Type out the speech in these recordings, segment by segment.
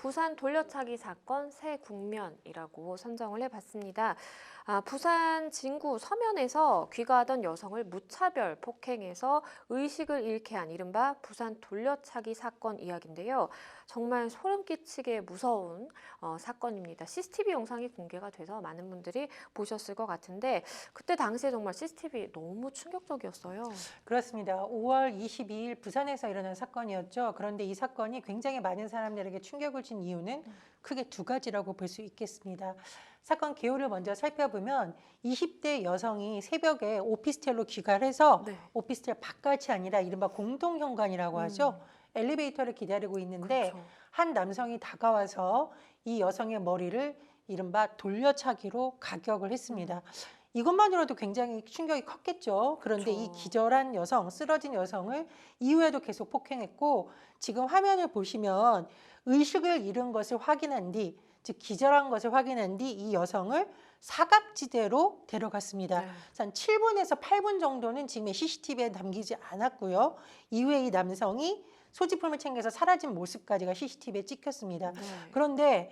부산 돌려차기 사건 새 국면이라고 선정을 해봤습니다. 부산 진구 서면에서 귀가하던 여성을 무차별 폭행해서 의식을 잃게 한 이른바 부산 돌려차기 사건 이야기인데요. 정말 소름 끼치게 무서운 사건입니다. CCTV 영상이 공개가 돼서 많은 분들이 보셨을 것 같은데 그때 당시에 정말 CCTV 너무 충격적이었어요. 그렇습니다. 5월 22일 부산에서 일어난 사건이었죠. 그런데 이 사건이 굉장히 많은 사람들에게 충격을 준 이유는 크게 두 가지라고 볼 수 있겠습니다. 사건 개요를 먼저 살펴보면 20대 여성이 새벽에 오피스텔로 귀가를 해서 네. 오피스텔 바깥이 아니라 이른바 공동현관이라고 하죠. 엘리베이터를 기다리고 있는데 그렇죠. 한 남성이 다가와서 이 여성의 머리를 이른바 돌려차기로 가격을 했습니다. 이것만으로도 굉장히 충격이 컸겠죠. 그런데 이 그렇죠. 기절한 여성, 쓰러진 여성을 이후에도 계속 폭행했고 지금 화면을 보시면 의식을 잃은 것을 확인한 뒤, 즉 기절한 것을 확인한 뒤 이 여성을 사각지대로 데려갔습니다. 네. 한 7분에서 8분 정도는 지금의 CCTV에 담기지 않았고요. 이후에 이 남성이 소지품을 챙겨서 사라진 모습까지가 CCTV에 찍혔습니다. 네. 그런데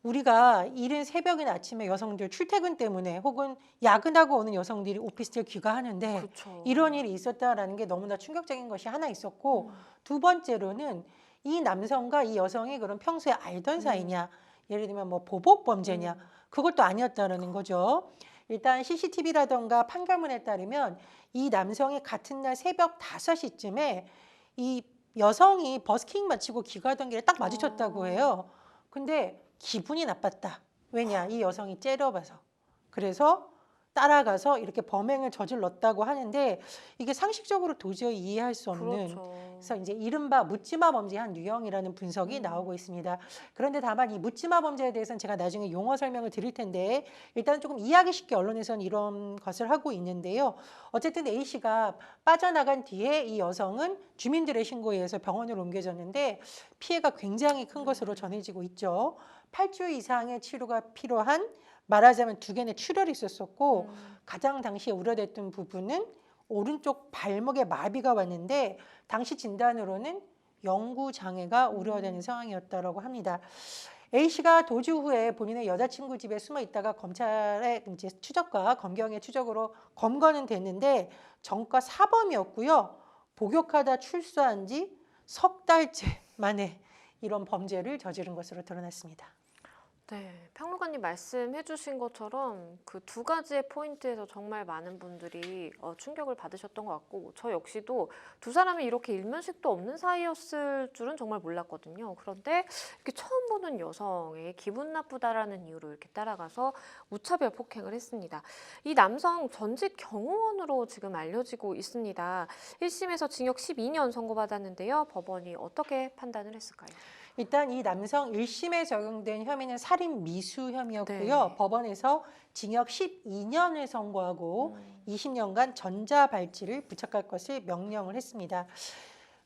우리가 이른 새벽이나 아침에 여성들 출퇴근 때문에 혹은 야근하고 오는 여성들이 오피스텔 귀가하는데 그렇죠. 이런 일이 있었다라는 게 너무나 충격적인 것이 하나 있었고 두 번째로는 이 남성과 이 여성이 그럼 평소에 알던 사이냐, 예를 들면 뭐 보복 범죄냐, 그것도 아니었다라는 거죠. 일단 CCTV라던가 판결문에 따르면 이 남성이 같은 날 새벽 5시쯤에 이 여성이 버스킹 마치고 귀가하던 길에 딱 마주쳤다고 해요. 근데 기분이 나빴다. 왜냐? 이 여성이 째려봐서. 그래서 따라가서 이렇게 범행을 저질렀다고 하는데 이게 상식적으로 도저히 이해할 수 없는 그렇죠. 그래서 이제 이른바 묻지마 범죄의 한 유형이라는 분석이 나오고 있습니다. 그런데 다만 이 묻지마 범죄에 대해서는 제가 나중에 용어 설명을 드릴 텐데 일단 조금 이해하기 쉽게 언론에서는 이런 것을 하고 있는데요. 어쨌든 A씨가 빠져나간 뒤에 이 여성은 주민들의 신고에 의해서 병원으로 옮겨졌는데 피해가 굉장히 큰 것으로 전해지고 있죠. 8주 이상의 치료가 필요한 말하자면 두 개의 출혈이 있었었고 가장 당시에 우려됐던 부분은 오른쪽 발목에 마비가 왔는데 당시 진단으로는 영구 장애가 우려되는 상황이었다고 합니다. A씨가 도주 후에 본인의 여자친구 집에 숨어 있다가 검찰의 이제 추적과 검경의 추적으로 검거는 됐는데 전과 사범이었고요. 복역하다 출소한 지 석 달째 만에 이런 범죄를 저지른 것으로 드러났습니다. 네, 평론가님 말씀해 주신 것처럼 그 두 가지의 포인트에서 정말 많은 분들이 충격을 받으셨던 것 같고 저 역시도 두 사람이 이렇게 일면식도 없는 사이였을 줄은 정말 몰랐거든요. 그런데 이렇게 처음 보는 여성의 기분 나쁘다라는 이유로 이렇게 따라가서 무차별 폭행을 했습니다. 이 남성 전직 경호원으로 지금 알려지고 있습니다. 1심에서 징역 12년 선고받았는데요. 법원이 어떻게 판단을 했을까요? 일단 이 남성 1심에 적용된 혐의는 살인 미수 혐의였고요. 네. 법원에서 징역 12년을 선고하고 20년간 전자발찌를 부착할 것을 명령을 했습니다.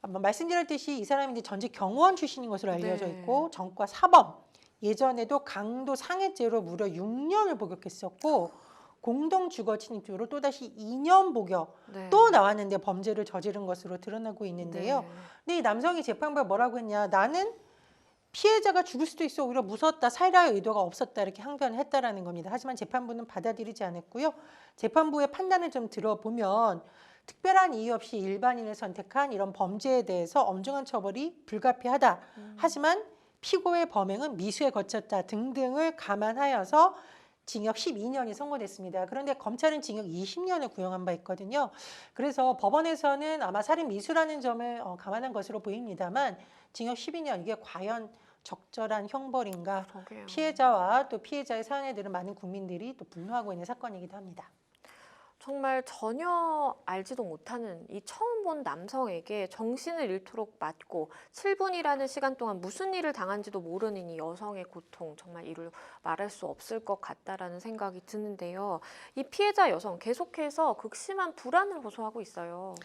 말씀드렸듯이 이 사람이 이제 전직 경호원 출신인 것으로 알려져 있고 전과 사범, 예전에도 강도 상해죄로 무려 6년을 복역했었고 공동주거 침입죄로 또다시 2년 복역 네. 또 나왔는데 범죄를 저지른 것으로 드러나고 있는데요. 네. 근데 이 남성이 재판부에 뭐라고 했냐? 나는 피해자가 죽을 수도 있어 오히려 무섭다 살해할 의도가 없었다 이렇게 항변을 했다라는 겁니다. 하지만 재판부는 받아들이지 않았고요. 재판부의 판단을 좀 들어보면 특별한 이유 없이 일반인을 선택한 이런 범죄에 대해서 엄중한 처벌이 불가피하다. 하지만 피고의 범행은 미수에 거쳤다 등등을 감안하여서 징역 12년이 선고됐습니다. 그런데 검찰은 징역 20년을 구형한 바 있거든요. 그래서 법원에서는 아마 살인 미수라는 점을 감안한 것으로 보입니다만 징역 12년 이게 과연 적절한 형벌인가? 그러게요. 피해자와 또 피해자의 사연에 들은 많은 국민들이 또 분노하고 있는 사건이기도 합니다. 정말 전혀 알지도 못하는 이 처음 본 남성에게 정신을 잃도록 맞고 7분이라는 시간 동안 무슨 일을 당한지도 모르는 이 여성의 고통 정말 이루 말할 수 없을 것 같다라는 생각이 드는데요. 이 피해자 여성 계속해서 극심한 불안을 호소하고 있어요.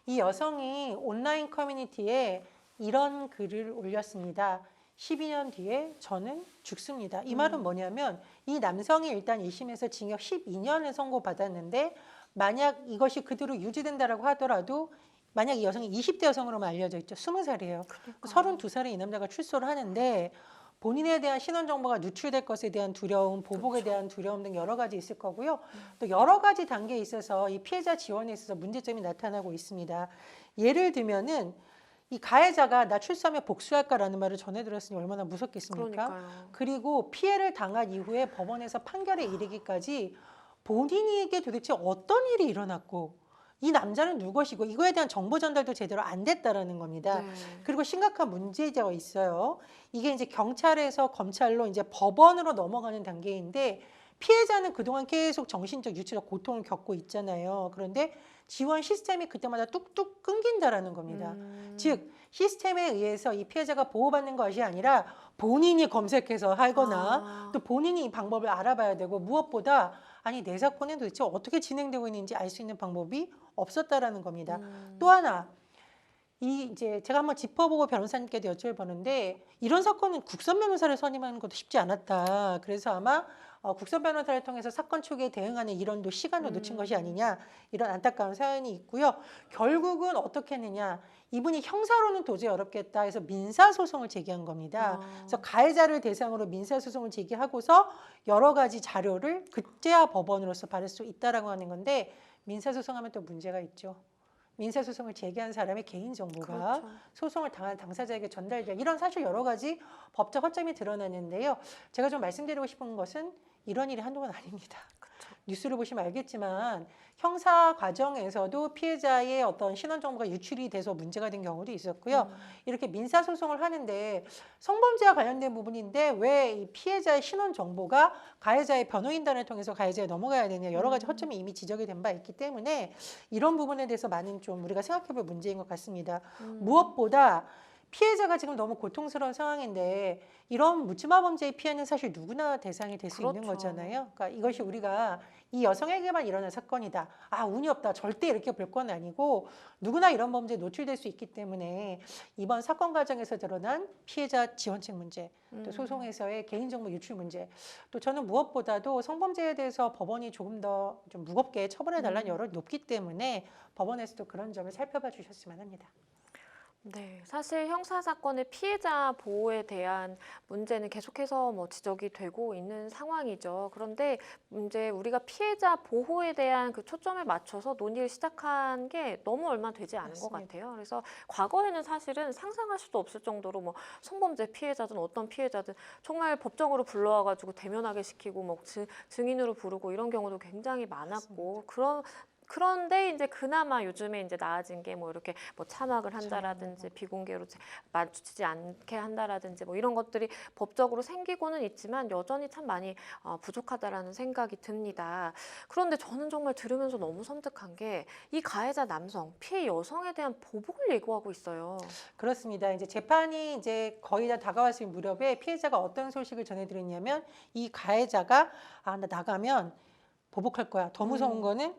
이 여성이 온라인 커뮤니티에 이런 글을 올렸습니다. 12년 뒤에 저는 죽습니다. 이 말은 뭐냐면 이 남성이 일단 1심에서 징역 12년을 선고받았는데 만약 이것이 그대로 유지된다라고 하더라도 만약 이 여성이 20대 여성으로만 알려져 있죠. 20살이에요. 32살의 이 남자가 출소를 하는데 본인에 대한 신원 정보가 누출될 것에 대한 두려움, 보복에 대한 두려움 등 여러 가지 있을 거고요. 또 여러 가지 단계에 있어서 이 피해자 지원에 있어서 문제점이 나타나고 있습니다. 예를 들면은 이 가해자가 나 출소하면 복수할까라는 말을 전해 들었으니 얼마나 무섭겠습니까? 그러니까요. 그리고 피해를 당한 이후에 법원에서 판결에 이르기까지 본인에게 도대체 어떤 일이 일어났고 이 남자는 누구시고 이거에 대한 정보 전달도 제대로 안 됐다라는 겁니다. 네. 그리고 심각한 문제가 있어요. 이게 이제 경찰에서 검찰로 이제 법원으로 넘어가는 단계인데 피해자는 그동안 계속 정신적, 유체적 고통을 겪고 있잖아요. 그런데 지원 시스템이 그때마다 뚝뚝 끊긴다라는 겁니다. 즉 시스템에 의해서 이 피해자가 보호받는 것이 아니라 본인이 검색해서 하거나 또 본인이 이 방법을 알아봐야 되고 무엇보다 아니 내 사건은 도대체 어떻게 진행되고 있는지 알 수 있는 방법이 없었다라는 겁니다. 또 하나 이 이제 제가 한번 짚어보고 변호사님께도 여쭤보는데 이런 사건은 국선 변호사를 선임하는 것도 쉽지 않았다. 그래서 아마 국선 변호사를 통해서 사건 초기에 대응하는 이런도 시간을 놓친 것이 아니냐 이런 안타까운 사연이 있고요. 결국은 어떻게 했느냐 이분이 형사로는 도저히 어렵겠다 해서 민사소송을 제기한 겁니다. 그래서 가해자를 대상으로 민사소송을 제기하고서 여러 가지 자료를 그제야 법원으로서 받을 수 있다라고 하는 건데 민사소송하면 또 문제가 있죠. 민사소송을 제기한 사람의 개인정보가 그렇죠. 소송을 당한 당사자에게 전달될 이런 사실 여러 가지 법적 허점이 드러나는데요. 제가 좀 말씀드리고 싶은 것은 이런 일이 한두 번 아닙니다. 뉴스를 보시면 알겠지만 형사 과정에서도 피해자의 어떤 신원 정보가 유출이 돼서 문제가 된 경우도 있었고요. 이렇게 민사 소송을 하는데 성범죄와 관련된 부분인데 왜 이 피해자의 신원 정보가 가해자의 변호인단을 통해서 가해자에 넘어가야 되냐 여러 가지 허점이 이미 지적이 된 바 있기 때문에 이런 부분에 대해서 많은 좀 우리가 생각해볼 문제인 것 같습니다. 무엇보다 피해자가 지금 너무 고통스러운 상황인데 이런 묻지마 범죄의 피해는 사실 누구나 대상이 될 수 있는 그렇죠. 거잖아요. 그러니까 이것이 우리가 이 여성에게만 일어난 사건이다. 아, 운이 없다. 절대 이렇게 볼 건 아니고 누구나 이런 범죄에 노출될 수 있기 때문에 이번 사건 과정에서 드러난 피해자 지원책 문제, 또 소송에서의 개인정보 유출 문제, 또 저는 무엇보다도 성범죄에 대해서 법원이 조금 더 좀 무겁게 처벌해달라는 여론이 높기 때문에 법원에서도 그런 점을 살펴봐 주셨으면 합니다. 네, 사실 형사 사건의 피해자 보호에 대한 문제는 계속해서 뭐 지적이 되고 있는 상황이죠. 그런데 이제 우리가 피해자 보호에 대한 그 초점을 맞춰서 논의를 시작한 게 너무 얼마 되지 않은 것 맞습니다. 같아요. 그래서 과거에는 사실은 상상할 수도 없을 정도로 뭐 성범죄 피해자든 어떤 피해자든 정말 법정으로 불러와가지고 대면하게 시키고 뭐 증인으로 부르고 이런 경우도 굉장히 많았고 그런데 이제 그나마 요즘에 이제 나아진 게 뭐 이렇게 뭐 차막을 한다라든지 비공개로 마주치지 않게 한다라든지 뭐 이런 것들이 법적으로 생기고는 있지만 여전히 참 많이 부족하다라는 생각이 듭니다. 그런데 저는 정말 들으면서 너무 섬뜩한 게 이 가해자 남성, 피해 여성에 대한 보복을 예고하고 있어요. 그렇습니다. 이제 재판이 이제 거의 다 다가왔을 무렵에 피해자가 어떤 소식을 전해드렸냐면 이 가해자가 아, 나 나가면 보복할 거야. 더 무서운 거는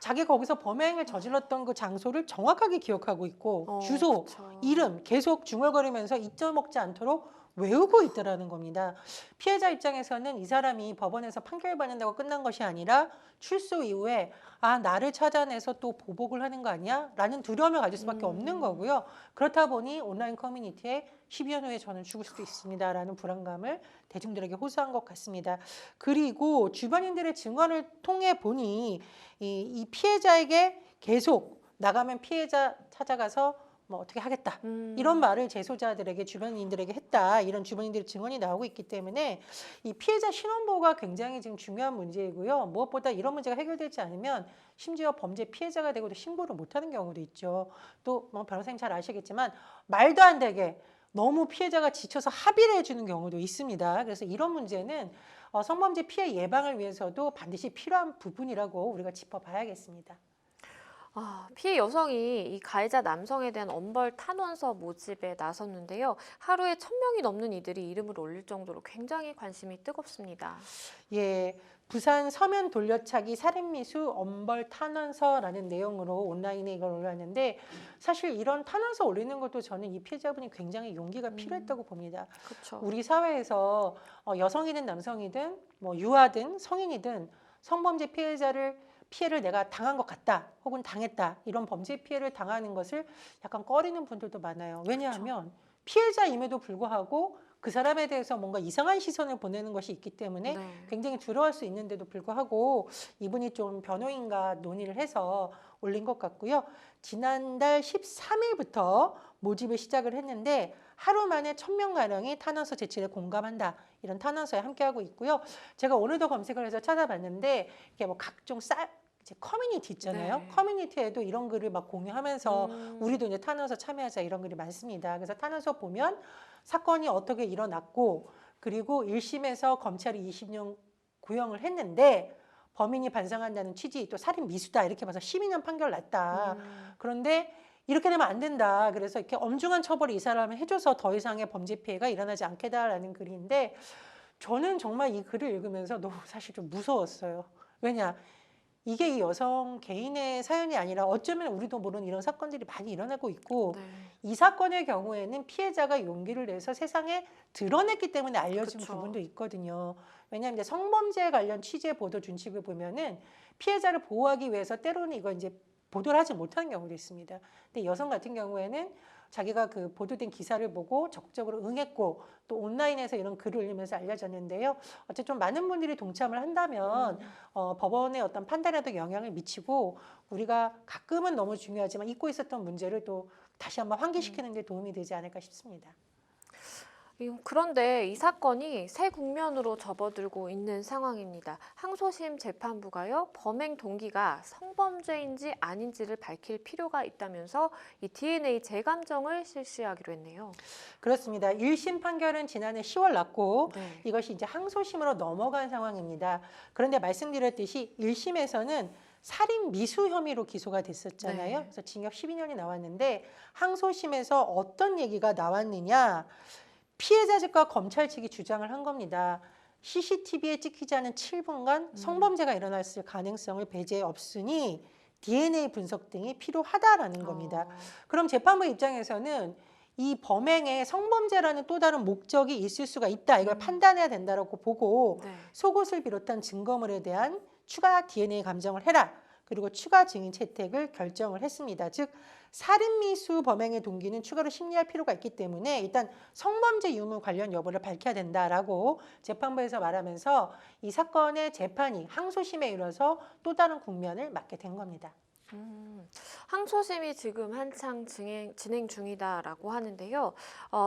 자기 거기서 범행을 저질렀던 그 장소를 정확하게 기억하고 있고 주소, 그쵸. 이름 계속 중얼거리면서 잊어먹지 않도록 외우고 있더라는 겁니다. 피해자 입장에서는 이 사람이 법원에서 판결 받는다고 끝난 것이 아니라 출소 이후에 아 나를 찾아내서 또 보복을 하는 거 아니야? 라는 두려움을 가질 수밖에 없는 거고요. 그렇다 보니 온라인 커뮤니티에 12년 후에 저는 죽을 수도 있습니다. 라는 불안감을 대중들에게 호소한 것 같습니다. 그리고 주변인들의 증언을 통해 보니 이 피해자에게 계속 나가면 피해자 찾아가서 뭐 어떻게 하겠다 이런 말을 재소자들에게 주변인들에게 했다 이런 주변인들의 증언이 나오고 있기 때문에 이 피해자 신원보호가 굉장히 지금 중요한 문제이고요. 무엇보다 이런 문제가 해결되지 않으면 심지어 범죄 피해자가 되고도 신고를 못하는 경우도 있죠. 또 뭐 변호사님 잘 아시겠지만 말도 안 되게 너무 피해자가 지쳐서 합의를 해주는 경우도 있습니다. 그래서 이런 문제는 성범죄 피해 예방을 위해서도 반드시 필요한 부분이라고 우리가 짚어봐야겠습니다. 피해 여성이 이 가해자 남성에 대한 엄벌 탄원서 모집에 나섰는데요. 하루에 1,000명이 넘는 이들이 이름을 올릴 정도로 굉장히 관심이 뜨겁습니다. 예, 부산 서면 돌려차기 살인미수 엄벌 탄원서라는 내용으로 온라인에 이걸 올렸는데 사실 이런 탄원서 올리는 것도 저는 이 피해자분이 굉장히 용기가 필요했다고 봅니다. 그렇죠. 우리 사회에서 여성이든 남성이든 뭐 유아든 성인이든 성범죄 피해를 내가 당한 것 같다 혹은 당했다 이런 범죄 피해를 당하는 것을 약간 꺼리는 분들도 많아요. 왜냐하면 피해자임에도 불구하고 그 사람에 대해서 뭔가 이상한 시선을 보내는 것이 있기 때문에 네. 굉장히 두려워할 수 있는데도 불구하고 이분이 좀 변호인과 논의를 해서 올린 것 같고요. 지난달 13일부터 모집을 시작을 했는데 하루 만에 1,000명가량이 탄원서 제출에 공감한다. 이런 탄원서에 함께하고 있고요. 제가 오늘도 검색을 해서 찾아봤는데 이게 뭐 각종 이제 커뮤니티 있잖아요. 네. 커뮤니티에도 이런 글을 막 공유하면서 음. 우리도 이제 탄원서 참여하자 이런 글이 많습니다. 그래서 탄원서 보면 사건이 어떻게 일어났고 그리고 1심에서 검찰이 20년 구형을 했는데 범인이 반성한다는 취지 또 살인 미수다 이렇게 봐서 12년 판결 났다. 그런데 이렇게 되면 안 된다. 그래서 이렇게 엄중한 처벌을 이 사람을 해줘서 더 이상의 범죄 피해가 일어나지 않게다라는 글인데 저는 정말 이 글을 읽으면서 너무 사실 좀 무서웠어요. 왜냐? 이게 이 여성 개인의 사연이 아니라 어쩌면 우리도 모르는 이런 사건들이 많이 일어나고 있고 네. 이 사건의 경우에는 피해자가 용기를 내서 세상에 드러냈기 때문에 알려진 그쵸. 부분도 있거든요. 왜냐하면 이제 성범죄 관련 취재 보도 준칙을 보면은 피해자를 보호하기 위해서 때로는 이거 이제 보도를 하지 못하는 경우도 있습니다. 근데 여성 같은 경우에는 자기가 그 보도된 기사를 보고 적극적으로 응했고 또 온라인에서 이런 글을 올리면서 알려졌는데요. 어쨌든 좀 많은 분들이 동참을 한다면 법원의 어떤 판단에도 영향을 미치고 우리가 가끔은 너무 중요하지만 잊고 있었던 문제를 또 다시 한번 환기시키는 데 도움이 되지 않을까 싶습니다. 그런데 이 사건이 새 국면으로 접어들고 있는 상황입니다. 항소심 재판부가요, 범행 동기가 성범죄인지 아닌지를 밝힐 필요가 있다면서 이 DNA 재감정을 실시하기로 했네요. 그렇습니다. 1심 판결은 지난해 10월 났고 네. 이것이 이제 항소심으로 넘어간 상황입니다. 그런데 말씀드렸듯이 1심에서는 살인 미수 혐의로 기소가 됐었잖아요. 네. 그래서 징역 12년이 나왔는데 항소심에서 어떤 얘기가 나왔느냐? 피해자 측과 검찰 측이 주장을 한 겁니다. CCTV에 찍히지 않은 7분간 성범죄가 일어났을 가능성을 배제해 없으니 DNA 분석 등이 필요하다라는 겁니다. 그럼 재판부 입장에서는 이 범행에 성범죄라는 또 다른 목적이 있을 수가 있다. 이걸 판단해야 된다라고 보고 네. 속옷을 비롯한 증거물에 대한 추가 DNA 감정을 해라. 그리고 추가 증인 채택을 결정을 했습니다. 즉 살인미수 범행의 동기는 추가로 심리할 필요가 있기 때문에 일단 성범죄 유무 관련 여부를 밝혀야 된다라고 재판부에서 말하면서 이 사건의 재판이 항소심에 이뤄서 또 다른 국면을 맞게 된 겁니다. 항소심이 지금 한창 진행 중이다라고 하는데요.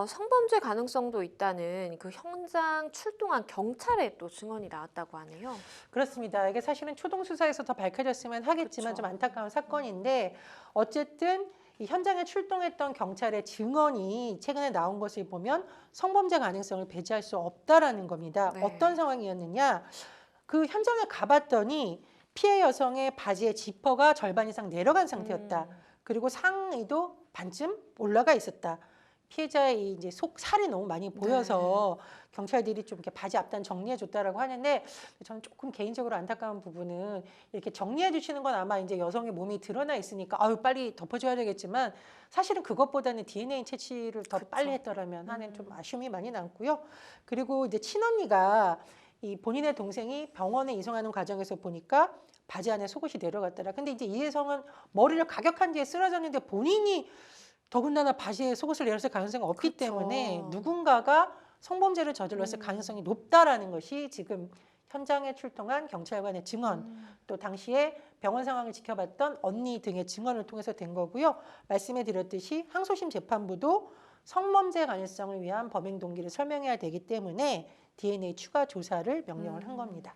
성범죄 가능성도 있다는 그 현장 출동한 경찰의 또 증언이 나왔다고 하네요. 그렇습니다. 이게 사실은 초동 수사에서 더 밝혀졌으면 하겠지만 그쵸. 좀 안타까운 사건인데 어쨌든 이 현장에 출동했던 경찰의 증언이 최근에 나온 것을 보면 성범죄 가능성을 배제할 수 없다라는 겁니다. 네. 어떤 상황이었느냐? 그 현장에 가봤더니 피해 여성의 바지의 지퍼가 절반 이상 내려간 상태였다. 그리고 상의도 반쯤 올라가 있었다. 피해자의 이제 살이 너무 많이 보여서 경찰들이 좀 이렇게 바지 앞단 정리해 줬다라고 하는데 저는 조금 개인적으로 안타까운 부분은 이렇게 정리해 주시는 건 아마 이제 여성의 몸이 드러나 있으니까 아유 빨리 덮어줘야 되겠지만 사실은 그것보다는 DNA 채취를 더 빨리 했더라면 하는 좀 아쉬움이 많이 남고요. 그리고 이제 친언니가 이 본인의 동생이 병원에 이송하는 과정에서 보니까 바지 안에 속옷이 내려갔더라. 근데 이제 이 여성은 머리를 가격한 뒤에 쓰러졌는데 본인이 더군다나 바지에 속옷을 내렸을 가능성이 없기 그쵸. 때문에 누군가가 성범죄를 저질렀을 가능성이 높다라는 것이 지금 현장에 출동한 경찰관의 증언, 또 당시에 병원 상황을 지켜봤던 언니 등의 증언을 통해서 된 거고요. 말씀해 드렸듯이 항소심 재판부도 성범죄 가능성을 위한 범행 동기를 설명해야 되기 때문에 DNA 추가 조사를 명령을 한 겁니다.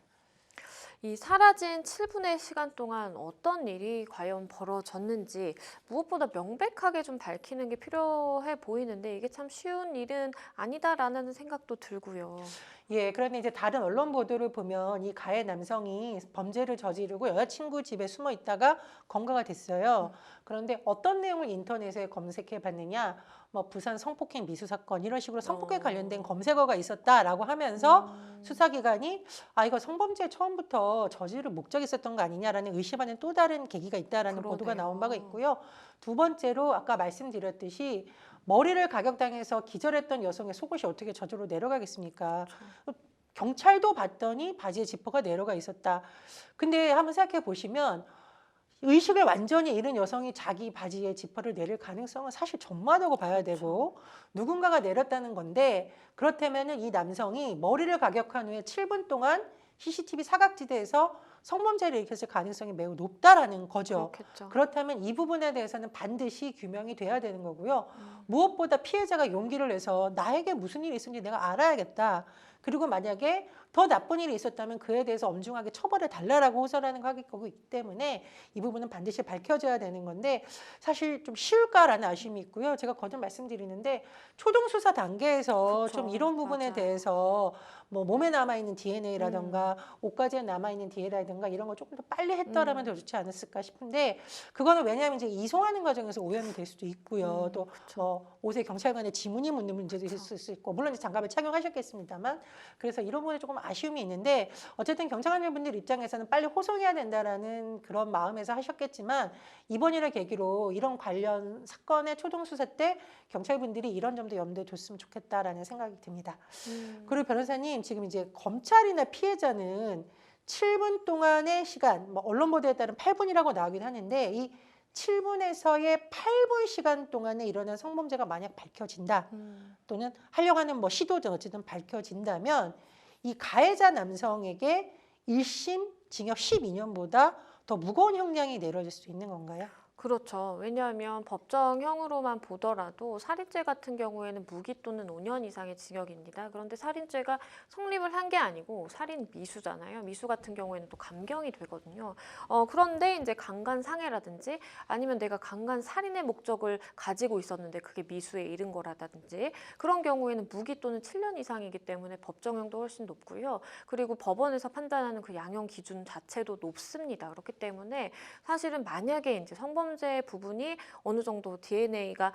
이 사라진 7분의 시간 동안 어떤 일이 과연 벌어졌는지 무엇보다 명백하게 좀 밝히는 게 필요해 보이는데 이게 참 쉬운 일은 아니다라는 생각도 들고요. 예, 그런데 이제 다른 언론 보도를 보면 이 가해 남성이 범죄를 저지르고 여자친구 집에 숨어 있다가 검거가 됐어요. 그런데 어떤 내용을 인터넷에 검색해 봤느냐? 뭐 부산 성폭행 미수 사건 이런 식으로 성폭행 관련된 검색어가 있었다라고 하면서 수사기관이 아 이거 성범죄 처음부터 저지를 목적이 있었던 거 아니냐라는 의심하는 또 다른 계기가 있다라는 보도가 나온 바가 그러네요. 있고요. 두 번째로 아까 말씀드렸듯이 머리를 가격당해서 기절했던 여성의 속옷이 어떻게 저절로 내려가겠습니까? 경찰도 봤더니 바지에 지퍼가 내려가 있었다. 근데 한번 생각해 보시면 의식을 완전히 잃은 여성이 자기 바지에 지퍼를 내릴 가능성은 사실 전무하다고 봐야 그렇죠. 되고 누군가가 내렸다는 건데 그렇다면은 이 남성이 머리를 가격한 후에 7분 동안 CCTV 사각지대에서 성범죄를 일으켰을 가능성이 매우 높다라는 거죠. 그렇겠죠. 그렇다면 이 부분에 대해서는 반드시 규명이 돼야 되는 거고요. 음. 무엇보다 피해자가 용기를 내서 나에게 무슨 일이 있었는지 내가 알아야겠다. 그리고 만약에 더 나쁜 일이 있었다면 그에 대해서 엄중하게 처벌해 달라라고 호소하는 거기 때문에 이 부분은 반드시 밝혀져야 되는 건데 사실 좀 쉬울까라는 아쉬움이 있고요. 제가 거듭 말씀드리는데 초동 수사 단계에서 좀 그쵸. 이런 부분에 맞아요. 대해서 뭐 몸에 남아있는 DNA라던가 옷가지에 남아있는 DNA라던가 이런 걸 조금 더 빨리 했더라면 더 좋지 않았을까 싶은데 그거는 왜냐하면 이제 이송하는 과정에서 오염이 될 수도 있고요. 또 그쵸. 뭐 옷에 경찰관의 지문이 묻는 문제도 있을 그쵸. 수 있고 물론 이제 장갑을 착용하셨겠습니다만 그래서 이런 부분에 조금 아쉬움이 있는데 어쨌든 경찰관분들 입장에서는 빨리 호송해야 된다라는 그런 마음에서 하셨겠지만 이번 일을 계기로 이런 관련 사건의 초동 수사 때 경찰분들이 이런 점도 염두에 뒀으면 좋겠다라는 생각이 듭니다. 그리고 변호사님 지금 이제 검찰이나 피해자는 7분 동안의 시간, 뭐 언론 보도에 따른 8분이라고 나오긴 하는데 이 7분에서의 8분 시간 동안에 일어난 성범죄가 만약 밝혀진다 또는 하려고 하는 뭐 시도든 어쨌든 밝혀진다면 이 가해자 남성에게 1심 징역 12년보다 더 무거운 형량이 내려질 수 있는 건가요? 그렇죠. 왜냐하면 법정형으로만 보더라도 살인죄 같은 경우에는 무기 또는 5년 이상의 징역입니다. 그런데 살인죄가 성립을 한 게 아니고 살인 미수잖아요. 미수 같은 경우에는 또 감경이 되거든요. 그런데 이제 강간상해라든지 아니면 내가 강간 살인의 목적을 가지고 있었는데 그게 미수에 이른 거라든지 그런 경우에는 무기 또는 7년 이상이기 때문에 법정형도 훨씬 높고요. 그리고 법원에서 판단하는 그 양형 기준 자체도 높습니다. 그렇기 때문에 사실은 만약에 이제 성범죄 부분이 어느 정도 DNA가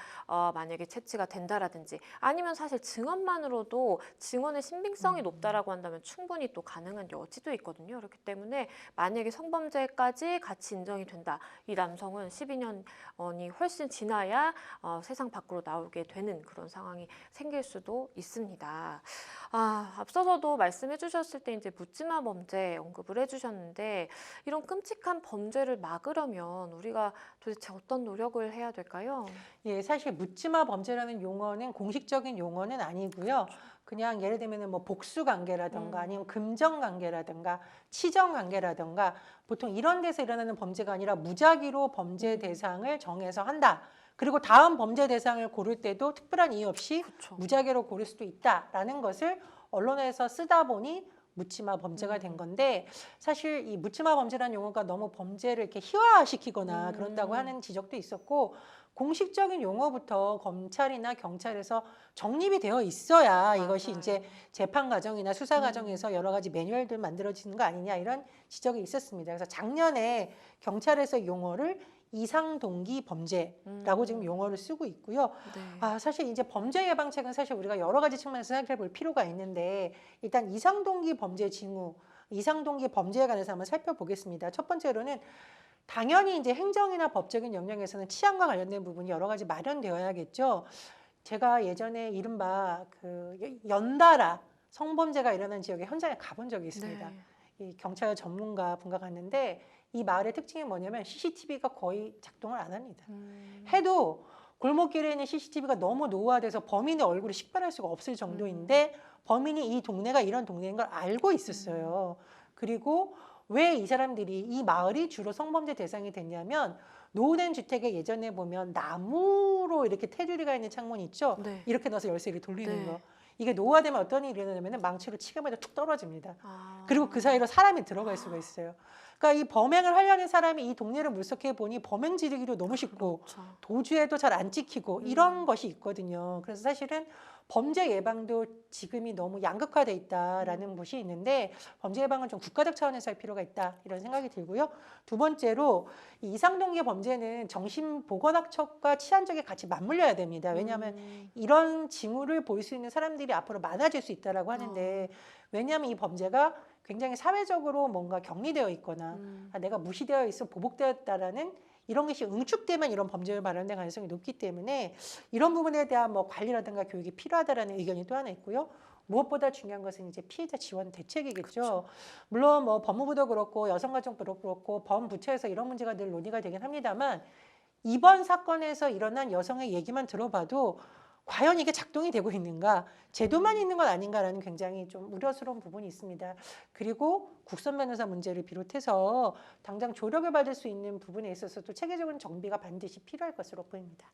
만약에 채취가 된다라든지 아니면 사실 증언만으로도 증언의 신빙성이 높다라고 한다면 충분히 또 가능한 여지도 있거든요. 그렇기 때문에 만약에 성범죄까지 같이 인정이 된다. 이 남성은 12년이 훨씬 지나야 세상 밖으로 나오게 되는 그런 상황이 생길 수도 있습니다. 앞서서도 말씀해 주셨을 때 이제 묻지마 범죄 언급을 해주셨는데 이런 끔찍한 범죄를 막으려면 우리가 도대체 어떤 노력을 해야 될까요? 예, 사실 묻지마 범죄라는 용어는 공식적인 용어는 아니고요. 그냥 예를 들면 뭐 복수 관계라든가 아니면 금전 관계라든가 치정 관계라든가 보통 이런 데서 일어나는 범죄가 아니라 무작위로 범죄 대상을 정해서 한다. 그리고 다음 범죄 대상을 고를 때도 특별한 이유 없이 그렇죠. 무작위로 고를 수도 있다라는 것을 언론에서 쓰다 보니 묻지마 범죄가 된 건데 사실 이 묻지마 범죄라는 용어가 너무 범죄를 이렇게 희화시키거나 그런다고 하는 지적도 있었고 공식적인 용어부터 검찰이나 경찰에서 정립이 되어 있어야 이것이 맞아요. 이제 재판 과정이나 수사 과정에서 여러 가지 매뉴얼들 만들어지는 거 아니냐 이런 지적이 있었습니다. 그래서 작년에 경찰에서 용어를 이상동기 범죄라고 지금 용어를 쓰고 있고요. 네. 사실 이제 범죄 예방책은 사실 우리가 여러 가지 측면에서 생각해 볼 필요가 있는데 일단 이상동기 범죄 징후, 이상동기 범죄에 관해서 한번 살펴보겠습니다. 첫 번째로는 당연히 이제 행정이나 법적인 영역에서는 치안과 관련된 부분이 여러 가지 마련되어야겠죠. 제가 예전에 이른바 그 연달아 성범죄가 일어난 지역에 현장에 가본 적이 있습니다. 네. 이 경찰 전문가 분과 갔는데 이 마을의 특징이 뭐냐면 CCTV가 거의 작동을 안 합니다. 해도 골목길에 있는 CCTV가 너무 노후화돼서 범인의 얼굴을 식별할 수가 없을 정도인데 범인이 이 동네가 이런 동네인 걸 알고 있었어요. 그리고 왜 이 사람들이 이 마을이 주로 성범죄 대상이 됐냐면 노후된 주택에 예전에 보면 나무로 이렇게 테두리가 있는 창문 있죠. 네. 이렇게 넣어서 열쇠를 돌리는 네. 거. 이게 노후화되면 어떤 일이 일어나냐면 망치로 치가마자 툭 떨어집니다. 아. 그리고 그 사이로 사람이 들어갈 수가 있어요. 그러니까 이 범행을 하려는 사람이 이 동네를 물색해 보니 범행 지르기도 너무 쉽고 그렇죠. 도주에도 잘 안 찍히고 이런 것이 있거든요. 그래서 사실은 범죄 예방도 지금이 너무 양극화돼 있다라는 것이 있는데 범죄 예방은 좀 국가적 차원에서 할 필요가 있다 이런 생각이 들고요. 두 번째로 이 이상동기 범죄는 정신보건학적과 치안적이 같이 맞물려야 됩니다. 왜냐하면 이런 징후를 보일 수 있는 사람들이 앞으로 많아질 수 있다라고 하는데 왜냐하면 이 범죄가 굉장히 사회적으로 뭔가 격리되어 있거나 내가 무시되어 있어 보복되었다라는 이런 것이 응축되면 이런 범죄를 발현될 가능성이 높기 때문에 이런 부분에 대한 뭐 관리라든가 교육이 필요하다라는 의견이 또 하나 있고요. 무엇보다 중요한 것은 이제 피해자 지원 대책이겠죠. 물론 뭐 법무부도 그렇고 여성가족부도 그렇고 범부처에서 이런 문제가 늘 논의가 되긴 합니다만 이번 사건에서 일어난 여성의 얘기만 들어봐도 과연 이게 작동이 되고 있는가, 제도만 있는 건 아닌가라는 굉장히 좀 우려스러운 부분이 있습니다. 그리고 국선 변호사 문제를 비롯해서 당장 조력을 받을 수 있는 부분에 있어서도 체계적인 정비가 반드시 필요할 것으로 보입니다.